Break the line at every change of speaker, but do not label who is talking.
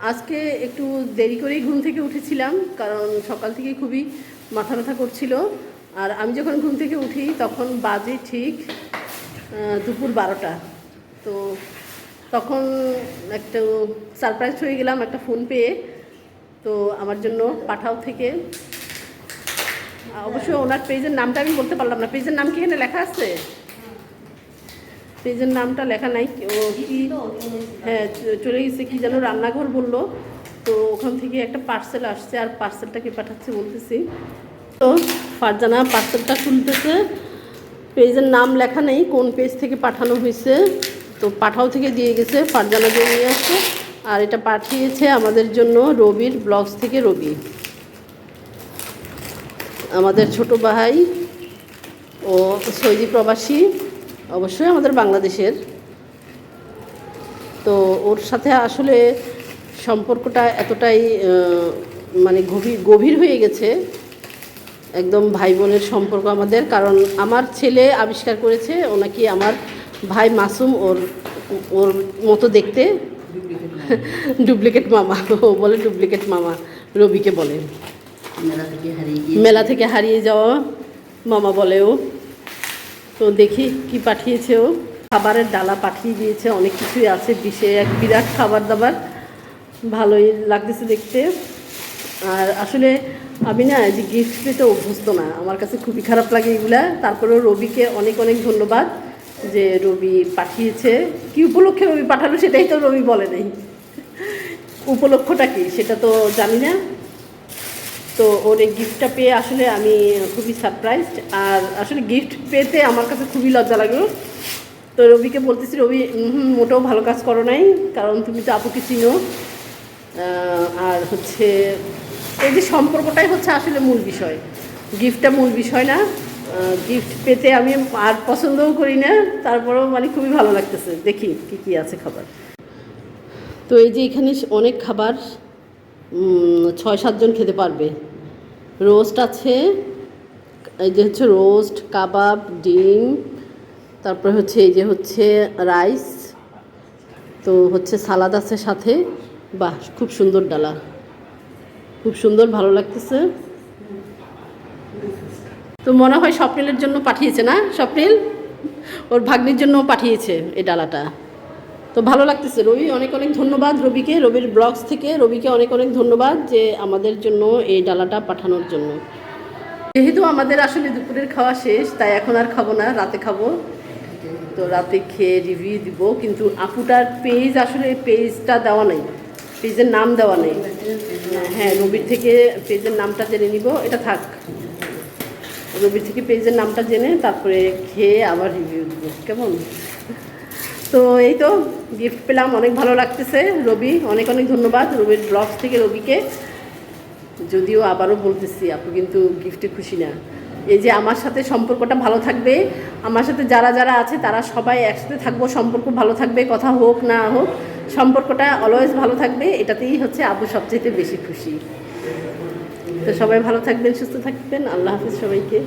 আজকে একটু দেরি করেই ঘুম থেকে উঠেছিলাম, কারণ সকাল থেকে খুবই মাথা ব্যথা করছিল। আর আমি যখন ঘুম থেকে উঠি তখন বাজে ঠিক দুপুর 12টা। তো তখন একটু সারপ্রাইজ হয়ে গেলাম একটা ফোন পেয়ে। তো আমার জন্য পাঠাও থেকে, অবশ্যই ওনার পেজের নামটা আমি বলতে পারলাম না। পেজের নাম কি এখানে লেখা আছে? পেজের নামটা লেখা নাই। ও কি, হ্যাঁ চলে গেছে, কি যেন রান্নাঘর বললো। তো ওখান থেকে একটা পার্সেল আসছে, আর পার্সেলটাকে পাঠাচ্ছে বলতেছি। তো ফারজানা পার্সেলটা খুলতেছে, পেজের নাম লেখা নেই, কোন পেজ থেকে পাঠানো হয়েছে। তো পাঠাও থেকে দিয়ে গেছে, ফারজানা দিয়ে নিয়ে আসছে। আর এটা পাঠিয়েছে আমাদের জন্য রবির ব্লগস থেকে রবি, আমাদের ছোট ভাই। ও সৌদি প্রবাসী, অবশ্যই আমাদের বাংলাদেশের। তো ওর সাথে আসলে সম্পর্কটা এতটাই মানে গভীর হয়ে গেছে, একদম ভাই বোনের সম্পর্ক আমাদের। কারণ আমার ছেলে আবিষ্কার করেছে ও নাকি আমার ভাই মাসুম ওর ওর মতো দেখতে, ডুপ্লিকেট মামা। ও বলে ডুপ্লিকেট মামা, রবিকে বলে মেলা থেকে হারিয়ে যাওয়া মামা বলে ও। তো দেখি কি পাঠিয়েছে ও। খাবারের ডালা পাঠিয়ে দিয়েছে, অনেক কিছুই আছে ডিশে, এক বিরাট খাবার দাবার, ভালোই লাগতেছে দেখতে। আর আসলে আমি না যে গিফট পেতে অভ্যস্ত না, আমার কাছে খুবই খারাপ লাগে এগুলা। তারপরেও রবিকে অনেক অনেক ধন্যবাদ যে রবি পাঠিয়েছে। কি উপলক্ষে রবি পাঠালো সেটাই তো রবি বলে নেই, উপলক্ষটা কি সেটা তো জানি না। তো ওর এই গিফটটা পেয়ে আসলে আমি খুবই সারপ্রাইজড। আর আসলে গিফট পেতে আমার কাছে খুবই লজ্জা লাগলো। তো রবিকে বলতেছি, রবি মোটেও ভালো কাজ করো নাই, কারণ তুমি তো আপুকে চিনো। আর হচ্ছে এই যে সম্পর্কটাই হচ্ছে আসলে মূল বিষয়, গিফটটা মূল বিষয় না। গিফট পেতে আমি আর পছন্দও করি না, তারপরেও মানে খুবই ভালো লাগতেছে। দেখি কি কি আছে খাবার। তো এই যে এখানে অনেক খাবার, 6-7 জন খেতে পারবে। রোস্ট আছে, এই যে হচ্ছে রোস্ট, কাবাব, ডিম, তারপরে হচ্ছে এই যে হচ্ছে রাইস, তো হচ্ছে সালাদ আছে সাথে। বাহ, খুব সুন্দর ডালা, খুব সুন্দর, ভালো লাগতেছে। তো মনে হয় স্বপ্নিলের জন্য পাঠিয়েছে না? স্বপ্নিল ওর ভাগ্নির জন্য পাঠিয়েছে এই ডালাটা। তো ভালো লাগতেছে। রবি অনেক অনেক ধন্যবাদ রবিকে, রবির ব্লগস থেকে রবিকে অনেক অনেক ধন্যবাদ যে আমাদের জন্য এই ডালাটা পাঠানোর জন্য। যেহেতু আমাদের আসলে দুপুরের খাওয়া শেষ, তাই এখন আর খাবো না, রাতে খাবো। তো রাতে খেয়ে রিভিউ দিব। কিন্তু আপুটার পেজ, আসলে পেজটা দেওয়া নেই, পেজের নাম দেওয়া নেই। হ্যাঁ, রবির থেকে পেজের নামটা জেনে নিব। এটা থাক, রবির থেকে পেজের নামটা জেনে তারপরে খেয়ে আবার রিভিউ দিব, কেমন? তো এই তো গিফট পেলাম, অনেক ভালো লাগতেছে। রবি অনেক অনেক ধন্যবাদ রবির ব্লগস থেকে রবিকে। যদিও আবারও বলতেছি, আপু কিন্তু গিফটে খুশি না। এই যে আমার সাথে সম্পর্কটা ভালো থাকবে, আমার সাথে যারা যারা আছে তারা সবাই একসাথে থাকবো, সম্পর্ক ভালো থাকবে, কথা হোক না হোক সম্পর্কটা অলওয়েজ ভালো থাকবে, এটাতেই হচ্ছে আপু সবচেয়ে বেশি খুশি। তো সবাই ভালো থাকবেন, সুস্থ থাকবেন। আল্লাহ হাফিজ সবাইকে।